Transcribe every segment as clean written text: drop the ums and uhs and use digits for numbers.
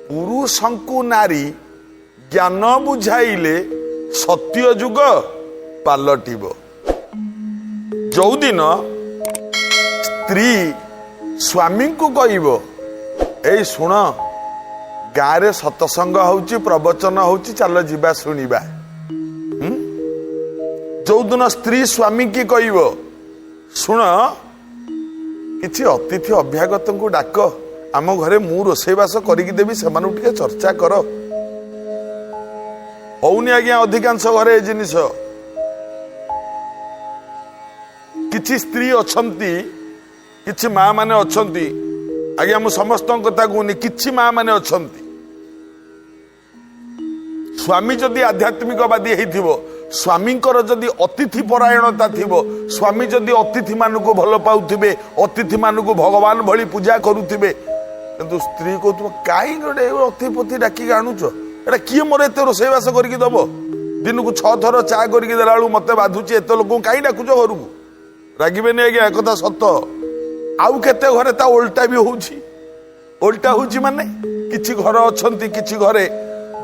ପୁରୁଷଙ୍କୁ ନାରୀ ଜ୍ଞାନ ବୁଝାଇଲେ ସତ୍ୟ ଯୁଗ ପାଲଟିବ। ଯୋଉଦିନ ସ୍ତ୍ରୀ ସ୍ୱାମୀଙ୍କୁ କହିବ ଏଇ ଶୁଣ ଗାଁରେ ସତସଙ୍ଗ ହଉଛି, ପ୍ରବଚନ ହଉଛି, ଚାଲ ଯିବା ଶୁଣିବା। ଯୋଉଦିନ ସ୍ତ୍ରୀ ସ୍ୱାମୀ କି କହିବ ଶୁଣ କିଛି ଅତିଥି ଅଭ୍ୟାଗତଙ୍କୁ ଡାକ, ଆମ ଘରେ ମୁଁ ରୋଷେଇବାସ କରିକି ଦେବି, ସେମାନଙ୍କୁ ଟିକେ ଚର୍ଚ୍ଚା କର। ହଉନି ଆଜ୍ଞା ଅଧିକାଂଶ ଘରେ ଏ ଜିନିଷ। କିଛି ସ୍ତ୍ରୀ ଅଛନ୍ତି, କିଛି ମା ମାନେ ଅଛନ୍ତି, ଆଜ୍ଞା ମୁଁ ସମସ୍ତଙ୍କ କଥା କହୁନି, କିଛି ମା ମାନେ ଅଛନ୍ତି ସ୍ୱାମୀ ଯଦି ଆଧ୍ୟାତ୍ମିକବାଦୀ ହେଇଥିବ, ସ୍ୱାମୀଙ୍କର ଯଦି ଅତିଥି ପରାୟଣତା ଥିବ, ସ୍ୱାମୀ ଯଦି ଅତିଥି ମାନଙ୍କୁ ଭଲ ପାଉଥିବେ, ଅତିଥି ମାନଙ୍କୁ ଭଗବାନ ଭଳି ପୂଜା କରୁଥିବେ, କିନ୍ତୁ ସ୍ତ୍ରୀ କହୁଥିବ କାହିଁ ଗୋଟେ ଅତିଥି ଡାକିକି ଆଣୁଛ, ଏଟା କିଏ ମୋର ଏତେ ରୋଷେଇବାସ କରିକି ଦବ, ଦିନକୁ 6 ଥର ଚା କରିକି ଦେଲା ବେଳକୁ ମତେ ବାଧୁଛି, ଏତେ ଲୋକଙ୍କୁ କାହିଁ ଡାକୁଛ ଘରକୁ। ରାଗିବେନି ଆଜ୍ଞା, ଏକଥା ସତ। ଆଉ କେତେ ଘରେ ତା ଓଲଟା ବି ହଉଛି। ଓଲଟା ହଉଛି ମାନେ କିଛି ଘର ଅଛନ୍ତି, କିଛି ଘରେ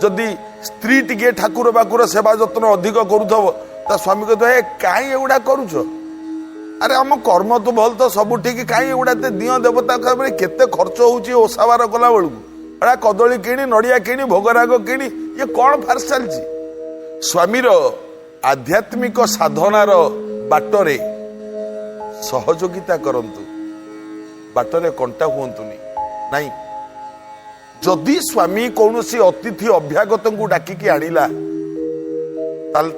ଯଦି ସ୍ତ୍ରୀ ଟିକେ ଠାକୁର ବାକୁର ସେବା ଯତ୍ନ ଅଧିକ କରୁଥିବ, ତା ସ୍ୱାମୀ କହୁଥିବ ଏ କାହିଁ ଏଗୁଡା କରୁଛ, ଆରେ ଆମ କର୍ମ ତ ଭଲ, ତ ସବୁ ଠିକ, କାହିଁ ଏଗୁଡା ଦିଅ ଦେବତା କେତେ ଖର୍ଚ୍ଚ ହଉଛି ଓଷାବାର କଲା ବେଳକୁ, ଏଟା କଦଳୀ କିଣି, ନଡିଆ କିଣି, ଭୋଗରାଗ କିଣି, ଇଏ କଣ ଫାର୍ସ ଚାଲିଛି। ସ୍ୱାମୀର ଆଧ୍ୟାତ୍ମିକ ସାଧନାର ବାଟରେ ସହଯୋଗିତା କରନ୍ତୁ, ବାଟରେ କଣ୍ଟା ହୁଅନ୍ତୁନି। ନାଇଁ, ଯଦି ସ୍ୱାମୀ କୌଣସି ଅତିଥି ଅଭ୍ୟାଗତଙ୍କୁ ଡାକିକି ଆଣିଲା, ତାହେଲେ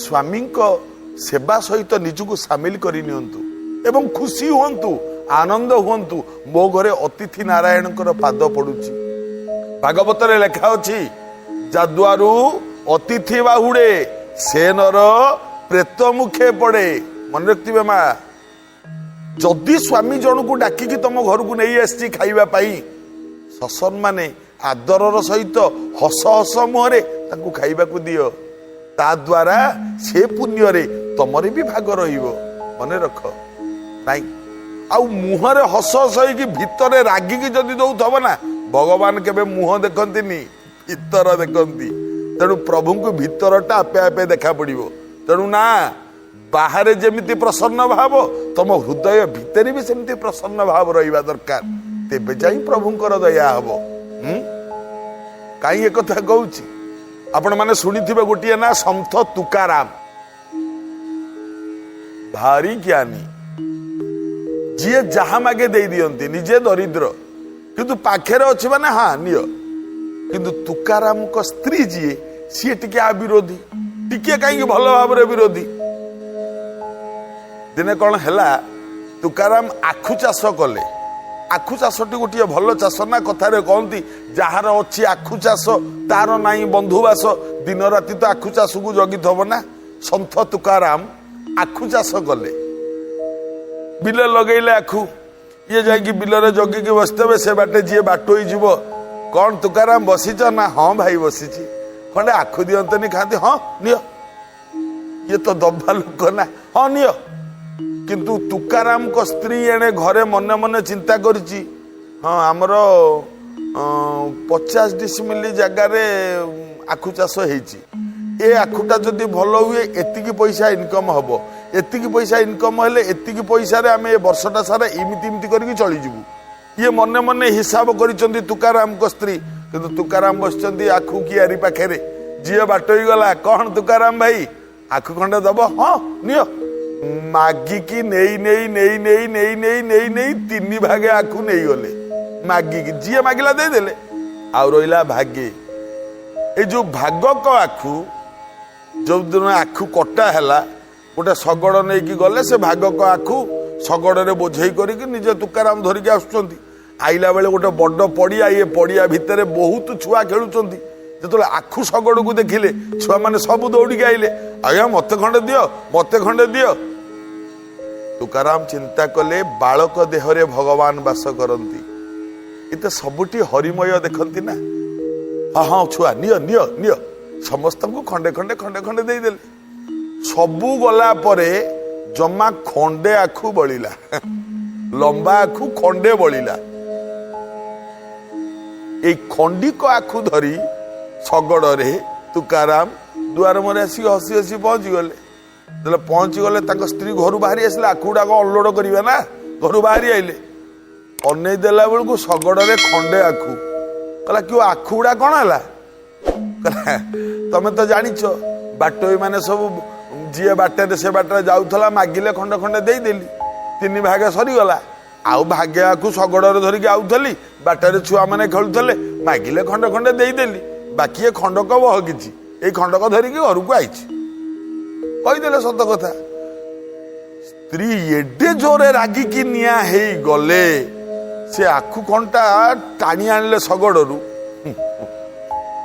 ସ୍ୱାମୀଙ୍କ ସେବା ସହିତ ନିଜକୁ ସାମିଲ କରି ନିଅନ୍ତୁ ଏବଂ ଖୁସି ହୁଅନ୍ତୁ, ଆନନ୍ଦ ହୁଅନ୍ତୁ। ମୋ ଘରେ ଅତିଥି ନାରାୟଣଙ୍କର ପାଦ ପଡୁଛି। ଭାଗବତରେ ଲେଖା ଅଛି, ଯାଦ୍ୱାରୁ ଅତିଥି ବାହୁଡେ ସେ ନର ପ୍ରେତ ମୁଖେ ପଡେ। ମନେ ରଖିଥିବେ ମା, ଯଦି ସ୍ୱାମୀ ଜଣକୁ ଡାକିକି ତମ ଘରକୁ ନେଇ ଆସିଛି ଖାଇବା ପାଇଁ, ସସମ୍ମାନେ ଆଦରର ସହିତ ହସ ହସ ମୁହଁରେ ତାଙ୍କୁ ଖାଇବାକୁ ଦିଅ। ତା ଦ୍ୱାରା ସେ ପୁଣ୍ୟରେ ତମର ବି ଭାଗ ରହିବ। ମନେ ରଖ। ନାଇଁ ଆଉ ମୁହଁରେ ହସ ହସ ହେଇକି ଭିତରେ ରାଗିକି ଯଦି ଦଉଥବ ନା, ଭଗବାନ କେବେ ମୁହଁ ଦେଖନ୍ତିନି, ଭିତର ଦେଖନ୍ତି। ତେଣୁ ପ୍ରଭୁଙ୍କୁ ଭିତରଟା ଆପେ ଆପେ ଦେଖା ପଡିବ। ତେଣୁ ନା ବାହାରେ ଯେମିତି ପ୍ରସନ୍ନ ଭାବ, ତମ ହୃଦୟ ଭିତରେ ବି ସେମିତି ପ୍ରସନ୍ନ ଭାବ ରହିବା ଦରକାର, ତେବେ ଯାଇ ପ୍ରଭୁଙ୍କର ଦୟା ହବ। କାହିଁ ଏକଥା କହୁଛି, ଆପଣ ମାନେ ଶୁଣିଥିବେ ଗୋଟିଏ ନା ସନ୍ଥ ତୁକାରାମ, ଭାରି ଜ୍ଞାନୀ, ଯିଏ ଯାହା ମାଗେ ଦେଇ ଦିଅନ୍ତି, ନିଜେ ଦରିଦ୍ର କିନ୍ତୁ ପାଖରେ ଅଛି ମାନେ ହଁ ନିଅ। କିନ୍ତୁ ତୁକାରାମଙ୍କ ସ୍ତ୍ରୀ ଯିଏ, ସିଏ ଟିକେ ଆ ବିରୋଧୀ, ଟିକେ କାହିଁକି ଭଲ ଭାବରେ ବିରୋଧୀ। ଦିନେ କଣ ହେଲା, ତୁକାରାମ ଆଖୁ ଚାଷ କଲେ। ଆଖୁ ଚାଷଟି ଗୋଟିଏ ଭଲ ଚାଷ ନା, କଥାରେ କହନ୍ତି ଯାହାର ଅଛି ଆଖୁ ଚାଷ ତାର ନାହିଁ ବନ୍ଧୁବାସ। ଦିନ ରାତି ତ ଆଖୁ ଚାଷକୁ ଜଗିଥବ ନା। ସନ୍ଥ ତୁକାରାମ ଆଖୁ ଚାଷ କଲେ, ବିଲ ଲଗେଇଲେ ଆଖୁ, ଇଏ ଯାଇକି ବିଲରେ ଜଗିକି ବସିଥିବେ, ସେ ବାଟେ ଯିଏ ବାଟୋଇ ଯିବ, କଣ ତୁକାରାମ ବସିଛ ନା, ହଁ ଭାଇ ବସିଛି, ଖଣ୍ଡେ ଆଖୁ ଦିଅନ୍ତନି ଖାଆନ୍ତି, ହଁ ନିଅ, ଇଏ ତ ଦବା ଲୋକ ନା, ହଁ ନିଅ। କିନ୍ତୁ ତୁକାରାମଙ୍କ ସ୍ତ୍ରୀ ଏଣେ ଘରେ ମନେ ମନେ ଚିନ୍ତା କରିଛି, ହଁ ଆମର 50 ଡିସିମିଲି ଜାଗାରେ ଆଖୁ ଚାଷ ହେଇଛି, ଏ ଆଖୁଟା ଯଦି ଭଲ ହୁଏ ଏତିକି ପଇସା ଇନକମ ହବ, ଏତିକି ପଇସା ଇନକମ ହେଲେ ଏତିକି ପଇସାରେ ଆମେ ଏ ବର୍ଷଟା ସାରା ଏମିତି ଏମିତି କରିକି ଚଳିଯିବୁ। ଇଏ ମନେ ମନେ ହିସାବ କରିଛନ୍ତି ତୁକାରାମଙ୍କ ସ୍ତ୍ରୀ। କିନ୍ତୁ ତୁକାରାମ ବସିଛନ୍ତି ଆଖୁ କିଆରି ପାଖରେ, ଯିଏ ବାଟୋଇ ଗଲା, କଣ ତୁକାରାମ ଭାଇ ଆଖୁ ଖଣ୍ଡେ ଦବ, ହଁ ନିଅ। ମାଗିକି ନେଇ ନେଇ ନେଇ ନେଇ ନେଇ ନେଇ ନେଇ ନେଇ 3 ଭାଗେ ଆଖୁ ନେଇଗଲେ, ମାଗିକି, ଯିଏ ମାଗିଲା ଦେଇଦେଲେ, ଆଉ ରହିଲା ଭାଗେ। ଏଇ ଯୋଉ ଭାଗକ ଆଖୁ, ଯୋଉଦିନ ଆଖୁ କଟା ହେଲା, ଗୋଟେ ଶଗଡ଼ ନେଇକି ଗଲେ, ସେ ଭାଗକ ଆଖୁ ଶଗଡ଼ରେ ବୋଝେଇ କରିକି ନିଜେ ତୁକାରାମ ଧରିକି ଆସୁଛନ୍ତି। ଆଇଲା ବେଳେ ଗୋଟେ ବଡ ପଡିଆ, ଇଏ ପଡିଆ ଭିତରେ ବହୁତ ଛୁଆ ଖେଳୁଛନ୍ତି। ଯେତେବେଳେ ଆଖୁ ଶଗଡ଼କୁ ଦେଖିଲେ, ଛୁଆମାନେ ସବୁ ଦୌଡ଼ିକି ଆଇଲେ, ଆଜ୍ଞା ମତେ ଖଣ୍ଡେ ଦିଅ, ମତେ ଖଣ୍ଡେ ଦିଅ। ତୁକାରାମ ଚିନ୍ତା କଲେ, ବାଳକ ଦେହରେ ଭଗବାନ ବାସ କରନ୍ତି, ଏତେ ସବୁଠି ହରିମୟ ଦେଖନ୍ତି ନା। ହଁ ହଁ ଛୁଆ ନିଅ ନିଅ ନିଅ, ସମସ୍ତଙ୍କୁ ଖଣ୍ଡେ ଖଣ୍ଡେ ଖଣ୍ଡେ ଖଣ୍ଡେ ଦେଇଦେଲେ। ସବୁ ଗଲା ପରେ ଜମା ଖଣ୍ଡେ ଆଖୁ ବଳିଲା, ଲମ୍ବା ଆଖୁ ଖଣ୍ଡେ ବଳିଲା। এই ଖଣ୍ଡିକ ଆଖୁ ଧରି ଶଗଡ଼ରେ ତୁକାରାମ ଦୁଆର ମୁହଁରେ ଆସିକି ହସି ହସି ପହଞ୍ଚିଗଲେ। ଯେତେବେଳେ ପହଞ୍ଚିଗଲେ ତାଙ୍କ ସ୍ତ୍ରୀ ଘରୁ ବାହାରି ଆସିଲେ, ଆଖୁ ଗୁଡାକ ଅନଲୋଡ କରିବେ ନା, ଘରୁ ବାହାରି ଆଇଲେ। ଅନେଇ ଦେଲା ବେଳକୁ ଶଗଡ଼ରେ ଖଣ୍ଡେ ଆଖୁ। କହିଲା କି ଆଖୁ ଗୁଡା କଣ ହେଲା? କହିଲା ତମେ ତ ଜାଣିଛ ବାଟୋଇ ମାନେ ସବୁ ଯିଏ ବାଟରେ ସେ ବାଟରେ ଯାଉଥିଲା ମାଗିଲେ ଖଣ୍ଡେ ଖଣ୍ଡେ ଦେଇଦେଲି, 3 ଭାଗ ସରିଗଲା। ଆଉ ଭାଗେ ଆଖୁ ଶଗଡ଼ରେ ଧରିକି ଆଉଥିଲି, ବାଟରେ ଛୁଆମାନେ ଖେଳୁଥିଲେ, ମାଗିଲେ ଖଣ୍ଡେ ଖଣ୍ଡେ ଦେଇଦେଲି, ବାକି ଏ ଖଣ୍ଡକ ବହକିଛି, ଏଇ ଖଣ୍ଡକ ଧରିକି ଘରକୁ ଆଇଛି। କହିଦେଲେ ସତ କଥା। ସ୍ତ୍ରୀ ଏଡେ ଜୋରେ ରାଗିକି ନିଆଁ ହେଇଗଲେ, ସେ ଆଖୁ ଖଣ୍ଡା ଟାଣି ଆଣିଲେ ଶଗଡ଼ରୁ।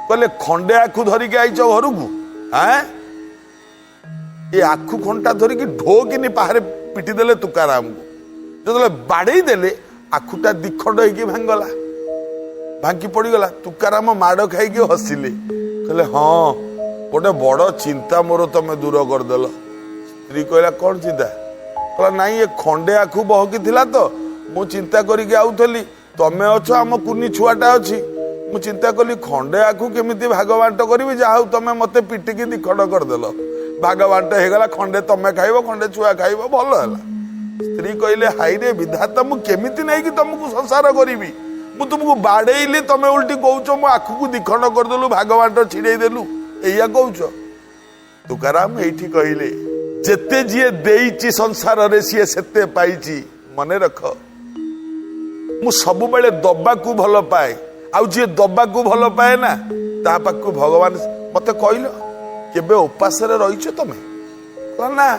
କହିଲେ ଖଣ୍ଡେ ଆଖୁ ଧରିକି ଆଇଛ ଘରକୁ, ଏ ଆଖୁ ଖଣ୍ଡା ଧରିକି ଢୋକିନି ପାହାରେ ପିଟି ଦେଲେ ତୁକାରାମକୁ। ଯେତେବେଳେ ବାଡେଇ ଦେଲେ ଆଖୁଟା 2 ଖଣ୍ଡ ହେଇକି ଭାଙ୍ଗିଗଲା, ଭାଙ୍ଗି ପଡିଗଲା। ତୁକାରାମ ମାଡ ଖାଇକି ହସିଲେ, କହିଲେ ହଁ ଗୋଟେ ବଡ ଚିନ୍ତା ମୋର ତମେ ଦୂର କରିଦେଲ। ସ୍ତ୍ରୀ କହିଲା କଣ ଚିନ୍ତା? କହିଲା ନାଇଁ ଏ ଖଣ୍ଡେ ଆଖୁ ବହକି ଥିଲା ତ, ମୁଁ ଚିନ୍ତା କରିକି ଆଉଥିଲି, ତମେ ଅଛ, ଆମ କୁନି ଛୁଆଟା ଅଛି, ମୁଁ ଚିନ୍ତା କଲି ଖଣ୍ଡେ ଆଖୁ କେମିତି ଭାଗ ବାଣ୍ଟ କରିବି, ଯାହା ହଉ ତମେ ମତେ ପିଟିକି 2 ଖଣ୍ଡ କରିଦେଲ, ଭାଗ ବାଣ୍ଟ ହେଇଗଲା, ଖଣ୍ଡେ ତମେ ଖାଇବ, ଖଣ୍ଡେ ଛୁଆ ଖାଇବ, ଭଲ ହେଲା। ସ୍ତ୍ରୀ କହିଲେ ହାଇରେ ବିଧାତା, ମୁଁ କେମିତି ନେଇକି ତମକୁ ସଂସାର କରିବି? ମୁଁ ତୁମକୁ ବାଡେଇଲି, ତମେ ଉଲ୍ଟି କହୁଛ ମୋ ଆଖୁକୁ 2 ଖଣ୍ଡ କରିଦେଲୁ, ଭାଗ ବାଣ୍ଟ ଛିଡେଇ ଦେଲୁ, ଏଇଆ କହୁଛ? ତୁକାରାମ ଏଇଠି କହିଲେ ଯେତେ ଯିଏ ଦେଇଛି ସଂସାରରେ ସିଏ ସେତେ ପାଇଛି। ମନେ ରଖ, ମୁଁ ସବୁବେଳେ ଦବାକୁ ଭଲ ପାଏ, ଆଉ ଯିଏ ଦବାକୁ ଭଲ ପାଏ ନା ତା ପାଖକୁ ଭଗବାନ। ମତେ କହିଲ କେବେ ଉପାସରେ ରହିଛ ତମେ? କହିଲା ନା।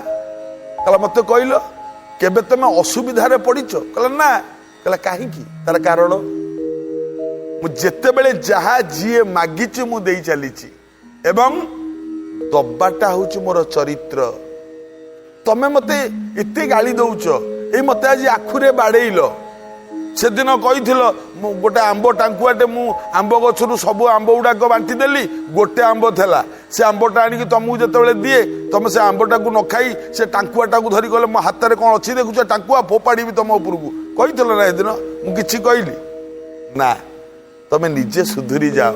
କହିଲା ମତେ କହିଲ କେବେ ତମେ ଅସୁବିଧାରେ ପଡିଛ? କହିଲା ନା। କହିଲା କାହିଁକି? ତାର କାରଣ, ମୁଁ ଯେତେବେଳେ ଯାହା ଯିଏ ମାଗିଛି ମୁଁ ଦେଇ ଚାଲିଛି, ଏବଂ ଦବାଟା ହଉଛି ମୋର ଚରିତ୍ର। ତମେ ମତେ ଏତେ ଗାଳି ଦଉଛ, ଏଇ ମତେ ଆଜି ଆଖୁରେ ବାଡେଇଲ, ସେଦିନ କହିଥିଲ ମୁଁ ଗୋଟେ ଆମ୍ବ ଟାଙ୍କୁଆଟେ, ମୁଁ ଆମ୍ବ ଗଛରୁ ସବୁ ଆମ୍ବ ଗୁଡାକ ବାଣ୍ଟି ଦେଲି, ଗୋଟେ ଆମ୍ବ ଥିଲା, ସେ ଆମ୍ବଟା ଆଣିକି ତମକୁ ଯେତେବେଳେ ଦିଏ ତମେ ସେ ଆମ୍ବଟାକୁ ନ ଖାଇ ସେ ଟାଙ୍କୁଆଟାକୁ ଧରି ଗଲେ, ମୋ ହାତରେ କଣ ଅଛି ଦେଖୁଛ, ଟାଙ୍କୁଆ ଫୋପାଡ଼ିବି ତମ ଉପରକୁ, କହିଥିଲ ନା ଏଦିନ? ମୁଁ କିଛି କହିଲି ନା। ତମେ ନିଜେ ସୁଧୁରି ଯାଅ,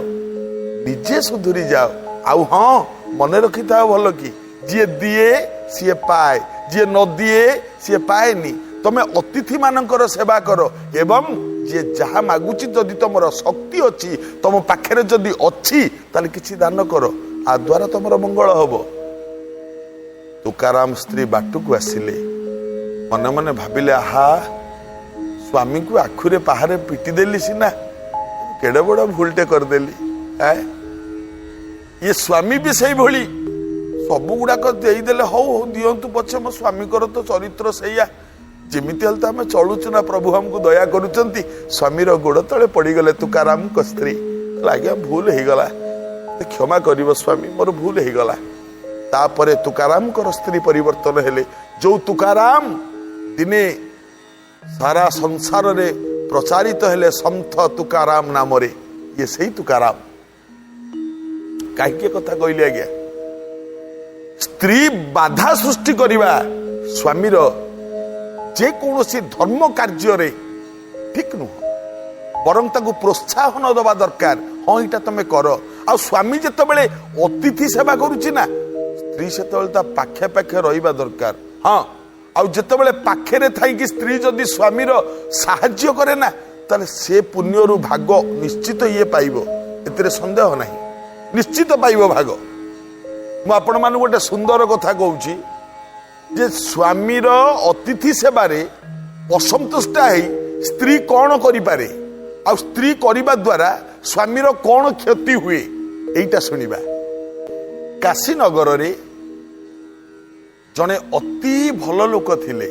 ନିଜେ ସୁଧୁରି ଯାଅ। ଆଉ ହଁ ମନେ ରଖିଥାଅ ଭଲ କି, ଯିଏ ଦିଏ ସିଏ ପାଏ, ଯିଏ ନ ଦିଏ ସିଏ ପାଏନି। ତମେ ଅତିଥି ମାନଙ୍କର ସେବା କର, ଏବଂ ଯିଏ ଯାହା ମାଗୁଛି ଯଦି ତମର ଶକ୍ତି ଅଛି, ତମ ପାଖରେ ଯଦି ଅଛି, ତାହେଲେ କିଛି ଦାନ କର, ଆ ଦ୍ୱାରା ତମର ମଙ୍ଗଳ ହବ। ତୁକାରାମ ସ୍ତ୍ରୀ ବାଟକୁ ଆସିଲେ, ମନେ ମନେ ଭାବିଲେ ଆହା ସ୍ୱାମୀକୁ ଆଖୁରେ ପାହାରେ ପିଟି ଦେଲି ସିନା, କେଡେ ବଡ ଭୁଲଟେ କରିଦେଲି। ଇଏ ସ୍ୱାମୀ ବି ସେଇଭଳି ସବୁ ଗୁଡାକ ଦେଇଦେଲେ, ହଉ ହଉ ଦିଅନ୍ତୁ ପଛେ, ମୋ ସ୍ୱାମୀଙ୍କର ତ ଚରିତ୍ର ସେଇଆ, ଯେମିତି ହେଲେ ତ ଆମେ ଚଳୁଛୁ ନା, ପ୍ରଭୁ ଆମକୁ ଦୟା କରୁଛନ୍ତି। ସ୍ୱାମୀର ଗୋଡ ତଳେ ପଡିଗଲେ ତୁକାରାମଙ୍କ ସ୍ତ୍ରୀ। ଆଜ୍ଞା ଭୁଲ ହେଇଗଲା, କ୍ଷମା କରିବ ସ୍ୱାମୀ, ମୋର ଭୁଲ ହେଇଗଲା। ତାପରେ ତୁକାରାମଙ୍କର ସ୍ତ୍ରୀ ପରିବର୍ତ୍ତନ ହେଲେ। ଯୋଉ ତୁକାରାମ ଦିନେ ସାରା ସଂସାରରେ ପ୍ରଚାରିତ ହେଲେ ସନ୍ଥ ତୁକାରାମ ନାମରେ, ଇଏ ସେଇ ତୁକାରାମ। କାହିଁକି କଥା କହିଲେ ଆଜ୍ଞା? ସ୍ତ୍ରୀ ବାଧା ସୃଷ୍ଟି କରିବା ସ୍ୱାମୀର ଯେକୌଣସି ଧର୍ମ କାର୍ଯ୍ୟରେ ଠିକ ନୁହଁ, ବରଂ ତାକୁ ପ୍ରୋତ୍ସାହନ ଦେବା ଦରକାର। ହଁ ଏଇଟା ତମେ କର। ଆଉ ସ୍ୱାମୀ ଯେତେବେଳେ ଅତିଥି ସେବା କରୁଛି ନା, ସ୍ତ୍ରୀ ସେତେବେଳେ ତା ପାଖେ ପାଖେ ରହିବା ଦରକାର। ହଁ, ଆଉ ଯେତେବେଳେ ପାଖରେ ଥାଇକି ସ୍ତ୍ରୀ ଯଦି ସ୍ୱାମୀର ସାହାଯ୍ୟ କରେ ନା, ତାହେଲେ ସେ ପୁଣ୍ୟରୁ ଭାଗ ନିଶ୍ଚିତ ଇଏ ପାଇବ, ଏଥିରେ ସନ୍ଦେହ ନାହିଁ, ନିଶ୍ଚିତ ପାଇବ ଭାଗ। ମୁଁ ଆପଣମାନଙ୍କୁ ଗୋଟେ ସୁନ୍ଦର କଥା କହୁଛି ଯେ ସ୍ୱାମୀର ଅତିଥି ସେବାରେ ଅସନ୍ତୁଷ୍ଟ ହେଇ ସ୍ତ୍ରୀ କଣ କରିପାରେ, ଆଉ ସ୍ତ୍ରୀ କରିବା ଦ୍ୱାରା ସ୍ୱାମୀର କଣ କ୍ଷତି ହୁଏ, ଏଇଟା ଶୁଣିବା। କାଶୀନଗରରେ ଜଣେ ଅତି ଭଲ ଲୋକ ଥିଲେ,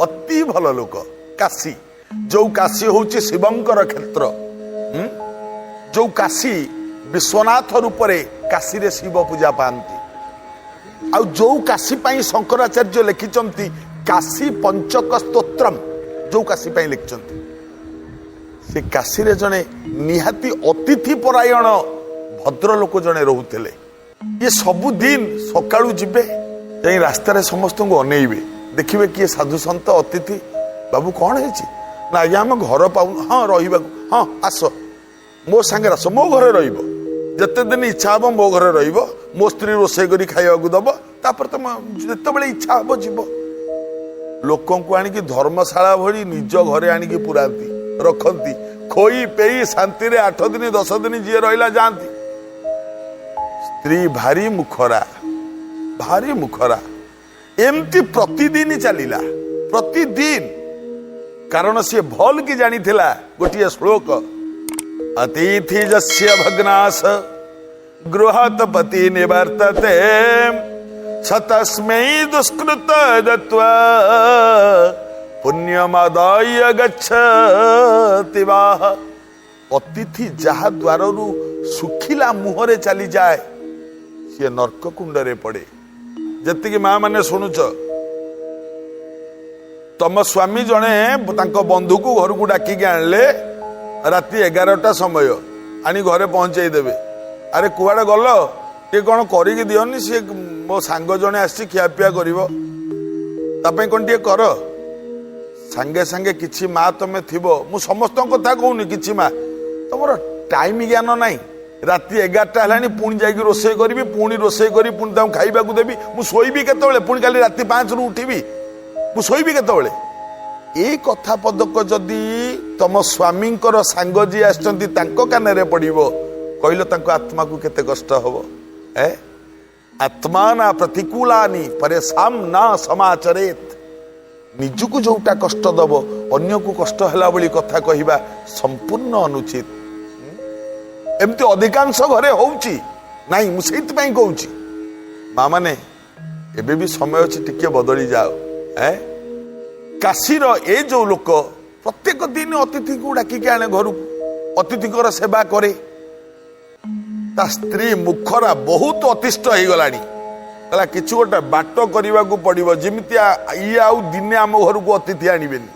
ଅତି ଭଲ ଲୋକ। କାଶୀ, ଯୋଉ କାଶୀ ହଉଛି ଶିବଙ୍କର କ୍ଷେତ୍ର, ଯୋଉ କାଶୀ ବିଶ୍ୱନାଥ ରୂପରେ କାଶୀରେ ଶିବ ପୂଜା ପାଆନ୍ତି। ଆଉ ଯୋଉ କାଶୀ ପାଇଁ ଶଙ୍କରାଚାର୍ଯ୍ୟ ଲେଖିଛନ୍ତି କାଶୀ ପଞ୍ଚକ ସ୍ତୋତ୍ରମ୍, ଯୋଉ କାଶୀ ପାଇଁ ଲେଖିଛନ୍ତି, ସେ କାଶୀରେ ଜଣେ ନିହାତି ଅତିଥି ପରାୟଣ ଭଦ୍ରଲୋକ ଜଣେ ରହୁଥିଲେ। ଇଏ ସବୁଦିନ ସକାଳୁ ଯିବେ, ଯାଇ ରାସ୍ତାରେ ସମସ୍ତଙ୍କୁ ଅନେଇବେ, ଦେଖିବେ କିଏ ସାଧୁ ସନ୍ଥ ଅତିଥି। ବାବୁ କଣ ହେଇଛି? ନା ଆଜ୍ଞା ଆମ ଘର ପାଉନୁ। ହଁ ରହିବାକୁ, ହଁ ଆସ। मो सांगे आस मो घरे रहिबो जते दिन इच्छा हम मो घरे रहिबो मो स्त्री रोषे करी खाइबाकू दबो तापर तुम जेतेबेले इच्छा हबो जीवो लोकों को आनिकी धर्मशाला भली निज घरे आनिकी पुरांती रखंती खोई पेई शांति रे 8 दिन 10 दिन जी रहिला जांती स्त्री भारी मुखरा एमती प्रतिदिन चलिला प्रतिदिन कारण सी भल की जानी थिला गोटिए श्लोक अतिथि जस्य भग्नास गृहत पति निवर्तते सतस्मै दुष्कृत दत्वा पुण्यमादाय गच्छति वाह अतिथि जहा द्वाररु सुखिला मुहरे चली जाए सी नर्क कुंडरे पड़े जति माँ माने शुणुच तम स्वामी जने तांको बंधु को घर को डाकिक आणले राति 11टा समय आनी घरे पहुंचाई देवे अरे कुआडे गल टे कौन करिक दियोनी सी मो सांग जने आसी खियापिया करिवो तापे कोन टे कर सांगे सांगे किछि माँ तमे थिबो मु समस्त कथा कहूनी किछि माँ तमर टाइम ज्ञान नाही राति 11टा हलानी पुणी जाइक रोषे करी पुणी रोषे करी पुणी ताऊ खाइबाकू देबी मु सोईबी केतबेले पुणी काली राति 5 रु उठिबी मु सोईबी केतबेले ए कथा पदक जदि तम स्वामी सांग जी आछंती तांको कान पड़ो कहल तांको आत्मा को केते कष्ट हबो ए आत्मा ना प्रतिकूलानी परेशान ना समाचरेत निजुक जोटा कष्ट दब अन्य को कष्ट हला बली कथा कहिबा संपूर्ण अनुचित एमती अधिकांश घरे होउची नाही मु सेति पई कहूची माँ माने एबे भी समय अछि टिके बदली जाओ ए काशीर ए जो लोक प्रत्येक दिन अतिथि को डाकिक आने घर अतिथि सेवा करे ता स्त्री मुखरा बहुत अतिष्ठ हो गलानी कहला किछु गोटे बाट करने को पड़ो जमी ये आउ दिने आम घर को अतिथि आणवेनि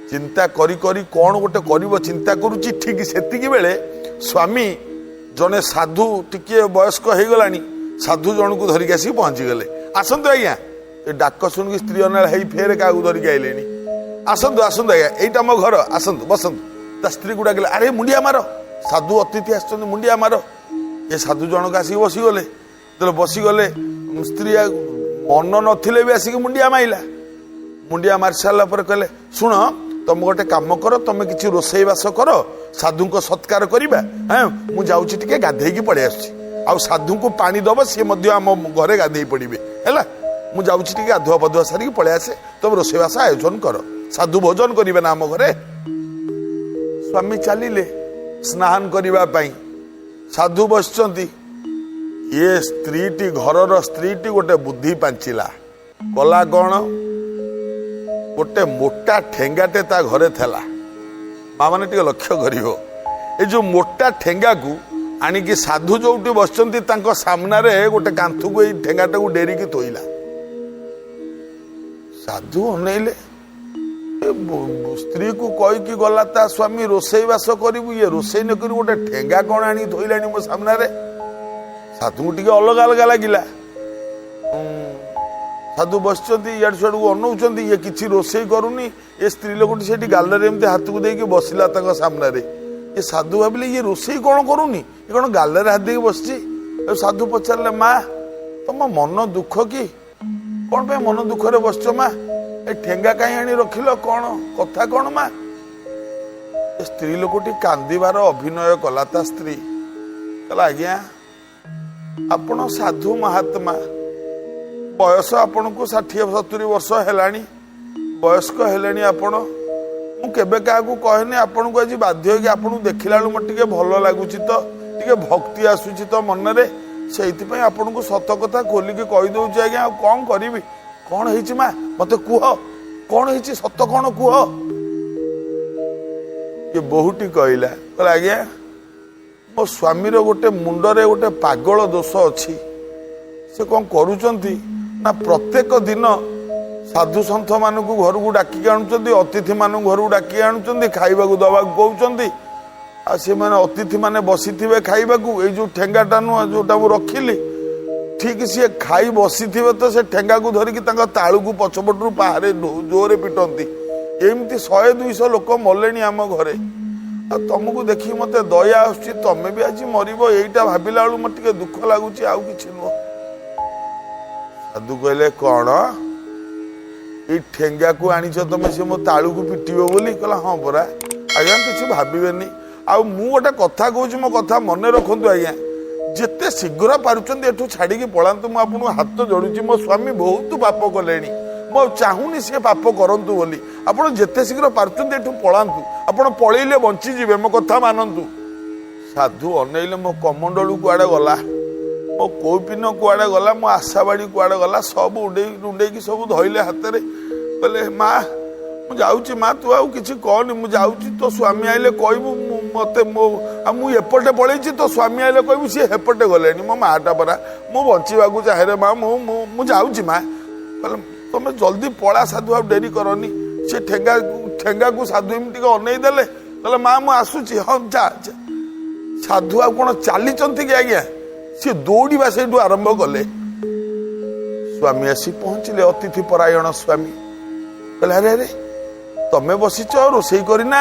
चिंता करी करी कौन गोटे कर चिंता करुच्ची ठीक सेतिकी बेले स्वामी जने साधु टिके वयस्क हो गलानी साधु जन को धरिक आसिक पहुंची गले आसतु आज्ञा डाक शुणिक स्त्री अनाल फेर क्या धरिक आइले आसतु आसतु आज्ञा यहीटा मो घर आसतु बसतु ता स्त्री को डाकिले अरे मुंडिया मार साधु अतिथि आसुच्च मुंडिया मार ये साधु जनक आसिक बसीगले जो बसीगले स्त्री मन नथिले भी आसिक मुंडिया माइला मुंडिया मारी सारा कहले शुण तुम गोटे कम कर तुम किसी रोषे बास कर साधु को सत्कार करवा हाँ मुझे जाऊँगी टिके गाधेकी पड़े आ साधु को पानी दब सी आम घरे गाधे पड़े है मुझे जाऊँगी टिके गाधुआ पधुआ सारिक पड़े आसे तुम रोषेबास आयोजन कर साधु भोजन करेंगे ना आम घरे स्वामी चलिले स्नान करने साधु बसचंती ये स्त्रीटी घर स्त्रीटी गोटे बुद्धि पांचिला कला कौन गोटे मोटा ठेंगाटे ता घरे थेला माँ मैंने टे लक्ष्य कर जो मोटा ठेंगा को आणिकी साधु जोटी बसचंती तांको सामना रे गोटे कांथु को ठेंगाटा को डेरिकी थोइला साधु अनेले स्त्री को कहीकि गला ता स्वामी रोषे बास करू ये रोषे न कर गोटे ठेंगा कौन आनी थोइलानी मो सामना रे साधु को टिके अलग अलग लगिला साधु बसचंती इाड़ सियाड़ को अनौचंती ये किसी रोषे करूनी ये स्त्री लोक से गालरे एमती हाथ को देके बसिला तांको सामना रे ये साधु भाविले ये रोषे कौन करूनी ये कौन गालरे हाथ देके बसची साधु पचारे माँ तुम मन दुख कि कौन पे मन दुख रे बसच माँ ए ठेंगा कहीं आनी रखिल कौन कथा कौन माँ स्त्री लोकटी कांदिबार अभिनय कला ता स्त्री कहला आज्ञा आपण साधु महात्मा बयस आपण को 60-70 वर्ष हेलानी वयस्क हेलेनी आपण मुझे क्या कहनी आपन को आज बाध्य कि आपन देखला मत भल लगुच तो टे भक्ति आसूची तो मन में से आपन को सत कथा खोलिकी कहीदे आज्ञा कौन करी कौन है माँ मत कुह कौन है सत कौन कुह ये बहुटी कहला कहला आज्ञा मो स्वामीर गोटे मुंडरे गोटे पागल दोष अच्छी से कौन करुचंती ना प्रत्येक दिन साधु सन्थ मान घर को डाकिक आणुचंती अतिथि मान घर को डाकिक आणुचंती खाइबा को दबा कहउचंती आ से माने अतिथि माने बसिथिबे खाइबा को ए जो ठेंगाटा नु जोटा मु रखिली ठीक सी खाई बसिथिबे तो से ठेंगा को धरिकी तांका ताळू को पछपटरू पाहारे जोरे पिटंती एमती 100-200 लोक मलेनी आम घरे तुमको देखी मत दया आसुची तमें भी आज मरब यहीटा भाविला बेलू मत दुख लगुच आउ कि नुह। साधु कहले कौन ये ठेंगा को आनीच तुम से मो तालू को पिटो बोली कहला हाँ परा आज्ञा किसी भावेनि आउ मु गोटे कथा कहूँ मो कथा मन रखु आज्ञा जिते शीघ्र पार्टी एठू छाड़ी पलांतु मुझे हाथ जोड़ुची मो स्वामी बहुत पाप कले मो चाहूनी सी पाप करंतु बोली आपण जिते शीघ्र पार्टी एठू पलांतु आपण पलैले बंचीजे मो कथा मानतु। साधु अनैले मो कमंडलू कुआड़े गला मो कौपिन कुआड़े गला मो आशाबाड़ी कुआड़े गला सब उंडे सब धइले हाथ में बोले माँ मु जाऊँगी माँ तू आउ कि कहनी मु जाऊँगी तो स्वामी आइले कहबू मत मु एपटे पलैची तो स्वामी आइले कहबू सी हेपटे गले मो माटा परा मु बचाक चाहे रे माँ मु जाऊँगी माँ बोले तुम जल्दी पला साधु आ डेरी करनी से ठेंगा को साधु एमती अनई देले कहले माँ मु आसूची हाँ जा साधु आ कौन चली कि आज्ञा सी दौड़ा से आरंभ कले। स्वामी आसी पहुँचले अतिथि परायण स्वामी कहले अरे अरे तमें बसीच रोषे करना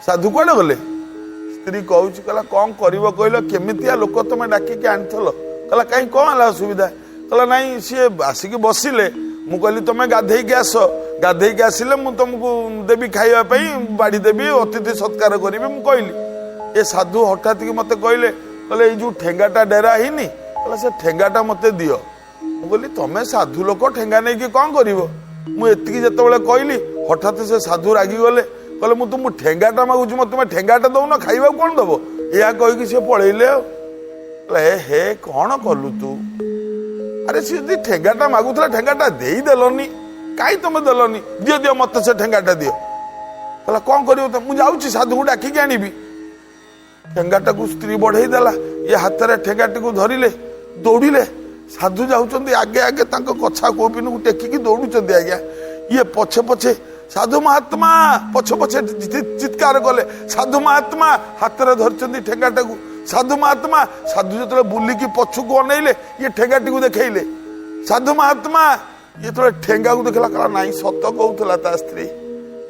साधु कड़े गले। स्त्री कहूँ कहला कौन कर कहल केमितिया लोक तुम डाकिकी आनील कहला कहीं कौन है असुविधा कहला नाई सी आसिक बसिले मु कहली तुम गाधेक आस गाधेक आसिले मु तुमको देवी खाइबापी बाड़ी देवी अतिथि सत्कार करी मु कहली। ए साधु हठात कि मत कहले कहले ये जो ठेंगाटा डेरा हिनी कहला से ठेंगाटा मत दियो मु कहली तुम साधु लोक ठेंगा नहीं कि कौन कर मुझे जिते कहली हठात से साधु रागी गले कहले मु तुम ठेंगाटा मागुची मत तुम ठेंगाटा दौन खाइबा कौन दब या कहीकि सी पलैले हे कौन कलु तू अरे सी यदि ठेंगाटा मागुला ठेंगाटा देदेलनी कहीं तुम देलनी दियो दियो मत से ठेंगाटा दियो कहला कौन कर मुझे जाऊँगी साधु को डाकिकी आनी ठेंगाटा को स्त्री बढ़ई देला ये हाथ में ठेंगाटी को धरिले दौड़िले साधु जाऊँ आगे आगे कछा कोपिन को टेकिकी दौड़ुंट आज्ञा ये पछे पछे साधु महात्मा पछे पछे चित्कार कले साधु महात्मा हाथ में धरती ठेंगाटा को साधु महात्मा साधु जो बुलिकी पछुक अनैले ये ठेंगाटी को देखले साधु महात्मा ये तो ठेंगा को देखला कहला नाई सत कहूला ता स्त्री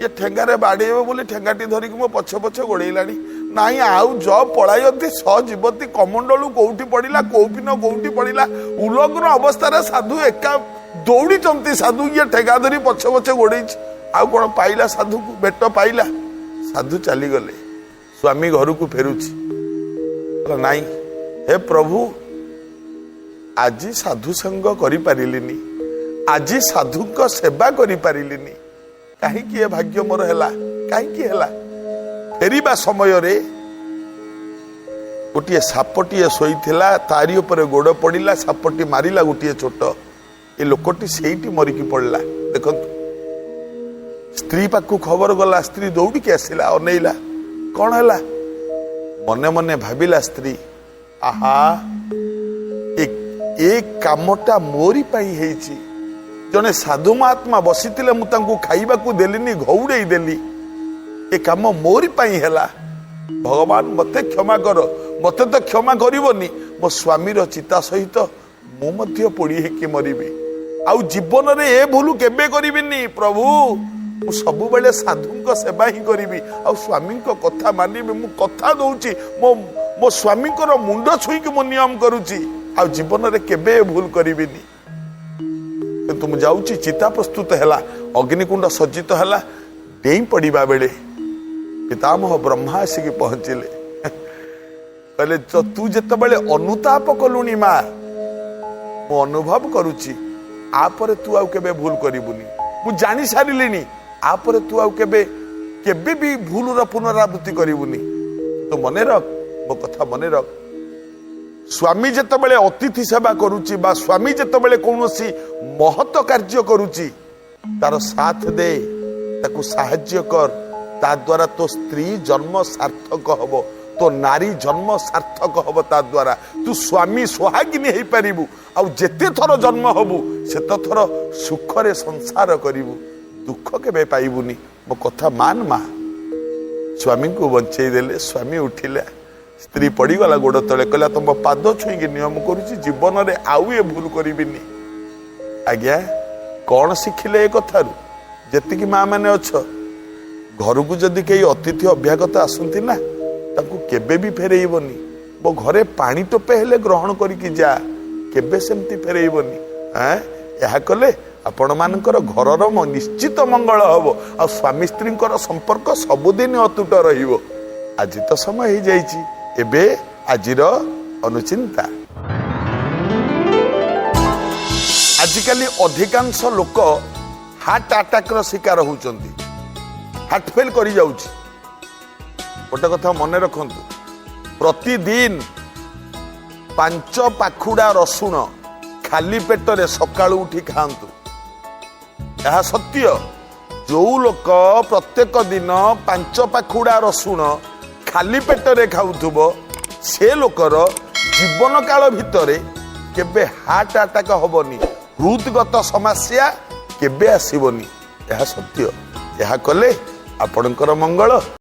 ये ठेंगारे बाड़ेबे बोली ठेंगाटी धरिकी मो पछे पछे गोड़ेलानी नाई आउ ज पलायती सजीवती कमंडलू कौटी पड़ा कौपिन कौटी पड़ा उलग्न अवस्था साधु एका दौड़ी साधु ये ठेगा धरी पछे पछे गोड़े आउ कौन पाइला साधु को भेट पाइला साधु चलीगले। स्वामी घर को फेरुची नाई हे प्रभु आज साधु संग करि पारिलिनी आज साधु को सेवा करि पारिलिनी काहीकि ए भाग्य मोर हैला काहीकि हैला। फेरिबा समय रे गोटे सापटीए शोईथिला तारी ऊपर गोड़ पड़ा सापटी मारिला गोटे चोट ए लोकटी सेठी मरिकी पड़ला। देखंतु स्त्री पाखु खबर गला स्त्री दौड़िकी आसिला अनैला कौन हैला मने मने भाविला स्त्री आहा एक कामटा मोरी पाई हेची जने साधु महात्मा बसीतिले मु तांको खाइबाकू देलिनी घौड़े देली ए काम मोरी पाई हैला भगवान मते क्षमा कर मते तो क्षमा करबनी मो स्वामीर चिता सहित मु मध्य पोड़ी हेकी मरिबी आउ जीवन रे ए भूलु केबे करिबिनी प्रभु मु सबु बेले साधु सेवा ही करी आ स्वामी कथा मानिबी मु कथा दउची मो स्वामी मुंड छुईकी मो नियम करुची आ जीवन रे केबे भूल करिबिनी किंतु मु जाउची चिता प्रस्तुत हैला अग्निकुंड सज्जित हैला डेई पड़िबा बेले पितामह ब्रह्मा आसिक पहुंचिले कहले तू जिते बड़े अनुताप कलुनी माँ मु अनुभव करुची आपरे तू आउ केबे भूल करिबुनी मु जानि सारिलिनी आपरे तू आउ केबे केबे भी भूल पुनरावृत्ति करिबुनी तो मने रख मो कथा मने रख स्वामी जिते बड़े अतिथि सेवा करुची बा स्वामी जिते बड़े कौनसी महत कार्य करुची तार साथ दे ताकू साहाय्य कर ता द्वारा तो स्त्री जन्म सार्थक हब तो नारी जन्म सार्थक हब ता द्वारा तू स्वामी सोहागिनी हो पारिबु आउ जेते थर जन्म हबु सेते थर सुख रे संसार करिबु दुख केबे पाइबुनी मो कथा मान मा स्वामी को बंचई देले स्वामी उठिले स्त्री पड़ीगला गोड़ तले कहला तुम पाद छुईकी नियम करुची जीवन रे आउ ए भूल करिबिनी आज्ञा कौन शिखिले ए कथारु जेतिकी माँ माने अछ घर को जदि कई अतिथि अभ्यागत आसती ना ताकू केबे भी फेरेइबनी मो घरे पानी टोपे हेले ग्रहण करिकी जा केबे सेमती फेरेइबनी यह कले आपण मानकर घरर निश्चित मंगल हम आ स्वामी स्त्री संपर्क सबुदिन अतुट रहिबो। आज तो समय हो जाइछि एबे आजिर अनुचिंता। आजिकाली अधिकांश लोक हार्ट अटैक शिकार होउचंती हार्ट फेल करी जाउछि। गोटे कथा मन रखंतु प्रतिदिन 5 पाखुड़ा रसुण खाली पेटरे सकाळू उठी खांतु। यह सत्य जो लोक प्रत्येक दिन 5 पाखुड़ा रसुण खाली पेटरे खाउथुबो से लोकर जीवन काल भितरे केबे हार्ट अटैक हबनी हृदगत समस्या केबे आसीबनी। यह सत्य। यह कले आपणकर मंगल।